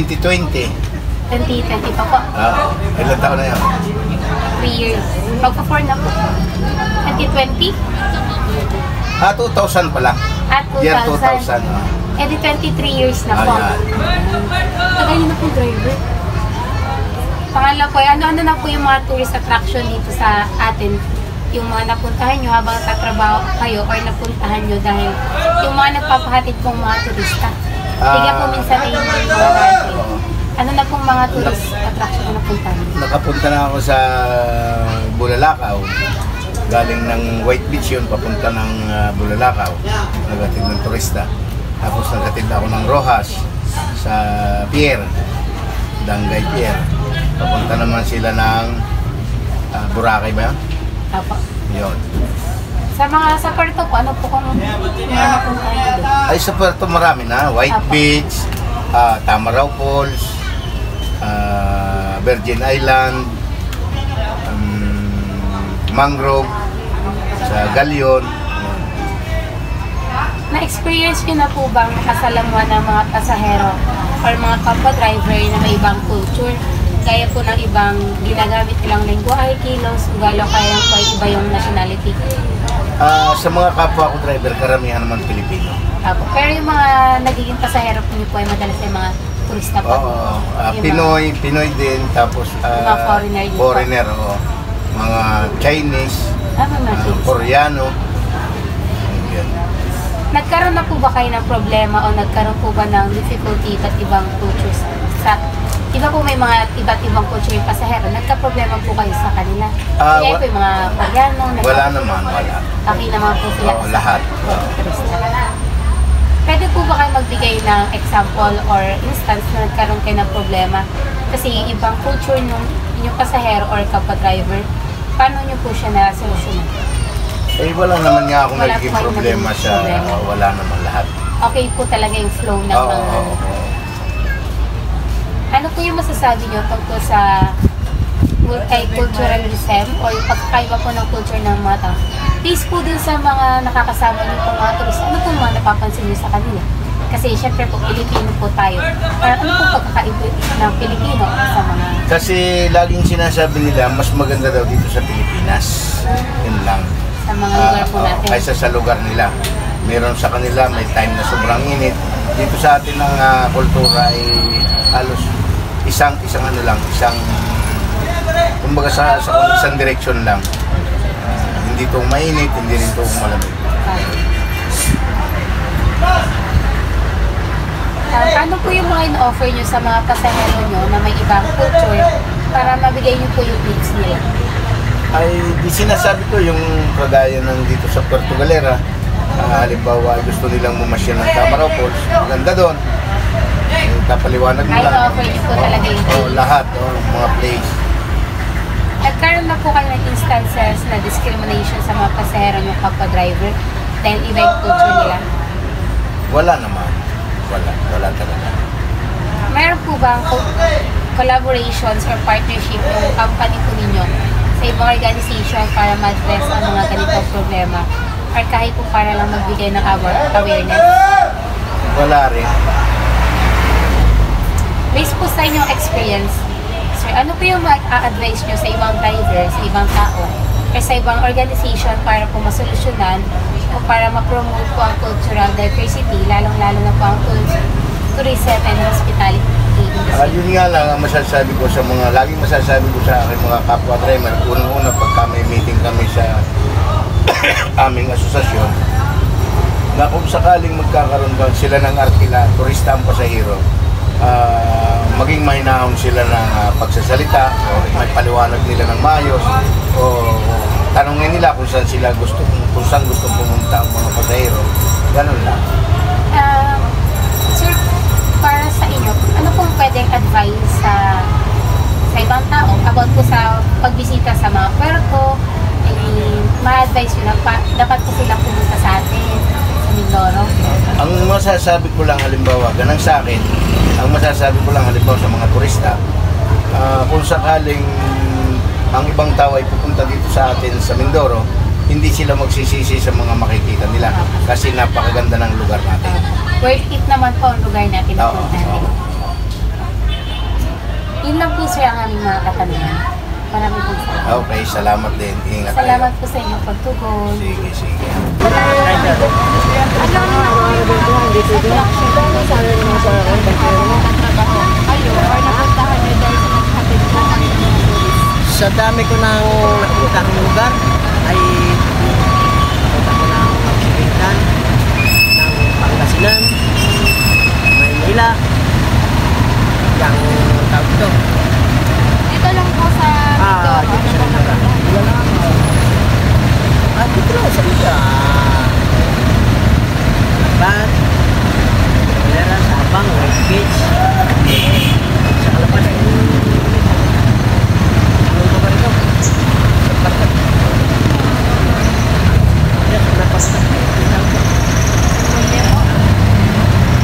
2020. 2020 pa po. Ilang taon na yan? 3 years. Magpa-4 na po. 2020? 2000 pala. At 2000. Year 2000. Eh di 23 years na po. Ayan. Tagal na po driver. Pangalawa po, ano na po yung mga tourist attraction dito sa atin? Yung mga napuntahan nyo habang tatrabaho kayo or napuntahan nyo dahil yung mga nagpapahatid pong mga turista. Bigyan po minsan ay yung mga natin. Ano na pong mga tourist attraction na napuntahan? Nakapunta na ako sa Bulalakaw. Galing ng White Beach yun, papunta ng Bulalakaw. Nagatid ng turista. Tapos nagatid ako ng Rojas sa Pier, Dangay Pier. Papunta naman sila ng Boracay ba yan? Apo. Yun. Sa Puerto po, ano po kung napuntahan nyo? Ay, sa Puerto marami na. White Apo. Beach, Tamaraw Falls, Virgin Island, Mangrove, sa Galion. Na-experience nyo na po bang kasalamuhan ng mga pasahero or mga kapwa driver na may ibang culture? Gaya po ng ibang ginagamit nilang lengguwahe, kilos, ugali, kaya lang po ay iba yung nationality. Sa mga kapwa ko driver, karamihan naman Pilipino. Pero yung mga nagiging pasahero po niyo po ay madalas ay mga turista po. Oo, Pinoy din, tapos mga foreigner din foreigner, mga Chinese, Koreano. Yan. Nagkaroon na po ba kayo ng problema o nagkaroon po ba ng difficulty at ibang cultures sa iba po may mga iba't ibang culture yung pasahero, nagka-problema po kayo sa kanila? Kaya po yung mga Koreano, wala naman, wala. Okay naman po sila. Lahat. Pwede po ba kayo magbigay ng example or instance na nagkaroon kayo ng problema? Kasi ibang culture nung inyong pasahero or kapag-driver, paano nyo po siya na-solusyonan? Eh, wala naman nga akong Wala naging po problema naging sa problema. wala naman lahat. Okay po talaga yung flow ng mga... Ano po yung masasabi nyo tungkol sa culturalism o yung pagkakaiba po ng culture ng mga tao? Based po dun sa mga nakakasama nyo po mga turista, ano po mga napapansin nyo sa kanila? Kasi syempre po, Pilipino po tayo. Ano po pagkakaiba ng Pilipino sa mga... Kasi laging sinasabi nila, mas maganda daw dito sa Pilipinas. Yun lang. Sa mga lugar po natin. Kaysa sa lugar nila. Meron sa kanila, may time na sobrang init. Dito sa atin ang kultura ay halos isang kumbaga sa isang direction lang. Hindi itong mainit, hindi rin itong malamig. Ano po yung mga in-offer nyo sa mga pasahero nyo na may ibang culture para mabigay nyo po yung needs nila? Ay, di sinasabi ko yung kagaya ng dito sa Puerto Galera. Halimbawa, gusto nilang mamasyal ng Tamaraw Falls. Maganda doon. Tapaliwanag mo lang. Ay, offer nyo po talaga yung lahat, mga place. Nagkaroon na po kayo ng instances na discrimination sa mga pasahero nyo kapag driver dahil iba yung culture nila? Wala naman. Wala talaga. Meron po bang collaborations or partnership yung company po ninyo sa ibang organization para ma-address ang mga ganitong problema? Or kahit po para lang magbigay ng awareness? Wala rin. Based po sa inyong experience, sir, ano po yung ma-advise nyo sa ibang driver, sa ibang tao, o sa ibang organization para po masolusyonan o para ma-promote po ang cultural diversity, lalong-lalo na po ang tourism and hospitality industry? Yun nga lang ang masasabi ko sa mga, laging masasabi ko sa aking mga kapwa driver, unang-una pagka may meeting kami sa aming asosasyon, na kung sakaling magkakaroon ba sila ng arkila, turista ang pasahero, maging mahinahon sila ng pagsasalita o may paliwanag nila ng maayos o tanongin nila kung saan gusto pumunta ang mga pasahero. Ganun lang. Sir, para sa inyo, ano pong pwedeng advice sa ibang tao about po sa pagbisita sa mga puerto? Ma-advise nyo na dapat po silang pumunta sa atin, sa Mindoro? Ang masasabi ko lang halimbawa, ganang sa akin, ang masasabi ko lang halimbawa sa mga turista, kung sakaling ang ibang tao ay pupunta dito sa atin sa Mindoro, hindi sila magsisisi sa mga makikita nila kasi napakaganda ng lugar natin. Worth it naman po ang lugar natin na puntahan. Yun lang po sir ang aming mga katanungan. Maraming po salamat. Okay, salamat din. Ingat Salamat kayo. po sa inyong pagtugon. Sige, sige. Ano na po yung mga trabaho kayo or napuntahan nyo dahil sa naghatid po kami ng mga tourist? Sa dami ko nang napuntang lugar ay napunta ko ng Magsikintan, ng Pangasinan, Maynila, yung tawag ito. Dito lang po sa Dito sa lugar. Dito lang sa lugar. Labat, Galera, Sabang, West Beach, sa Kalapan. Ano ba ba ito? Sa Parkat. Yes, napasok.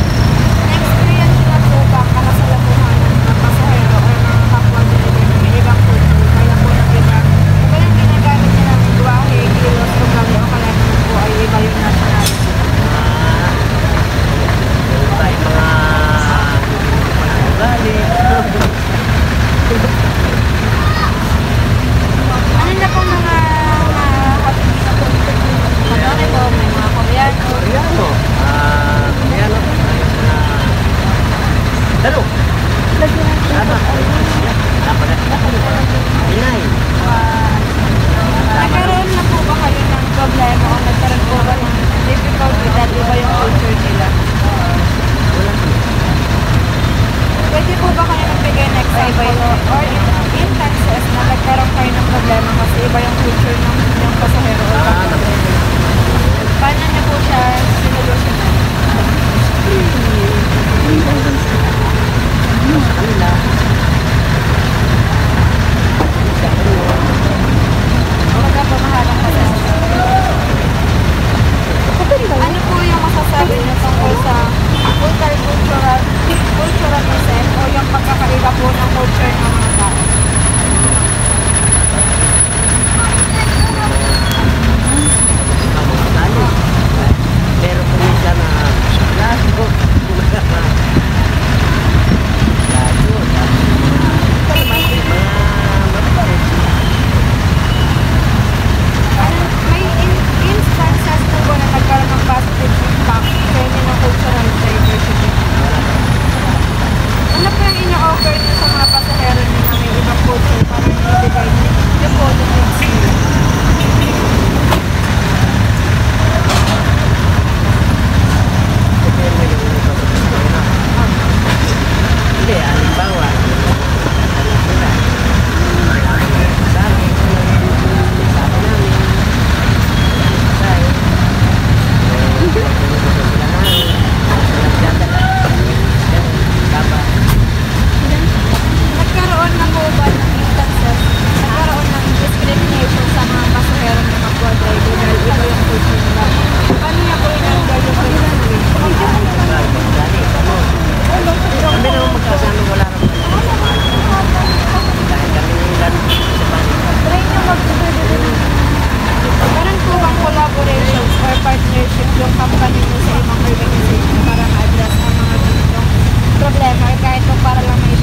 Na-experience na po ba karasalamuhan ng mga pasahero o mga kapwa driver ng ibang kultur? Kaya po nag-iba. Kung yung ginagamit nila ng buwahe, kilos, ugali o kaya naman po ay iba yung nationality. Meron tayong mga ugali. Ano na po mga Madami po, may mga Koreano. Koreano. Koreano. Dalo. Sama. Dapat Inay. Nagkaroon na po ba kayo ng problema o nagkaroon po ba ng difficulty dahil iba yung culture nila? Pwede po ba kayo nagbigay ng example or instances na nagkaroon kayo ng problema kasi iba yung culture ng inyong pasahero o kapatid? Paano niyo po siya sinolusyonan? Sa kanila. O magkapamahalang pasahero? Ano po yung masasabi niyo tungkol sa culturalism o yung pagkakaiba po ng culture ng mga tao? Pero kung minsan na lago, May instances po ba na nagkaroon ng positive impact sa inyo ng cultural diversity? Ano po yung ino-offer niyo sa mga pasahero niyo na may ibang culture para i-divide niyo po the needs nila? hindi, halimbawa, Nagkaroon na po ba ng instances, nagkaroon ng discrimination sa mga pasahero ng kapwa driver dahil iba yung culture nila? Paano niya po in-handle yung situation? kami naman magkasama wala naman dahil kami ilan sa balik. Try niyo Meron po bang collaborations or partnership yung company niyo sa ibang organization para ma-address ang mga ganitong problema or kahit po para lang may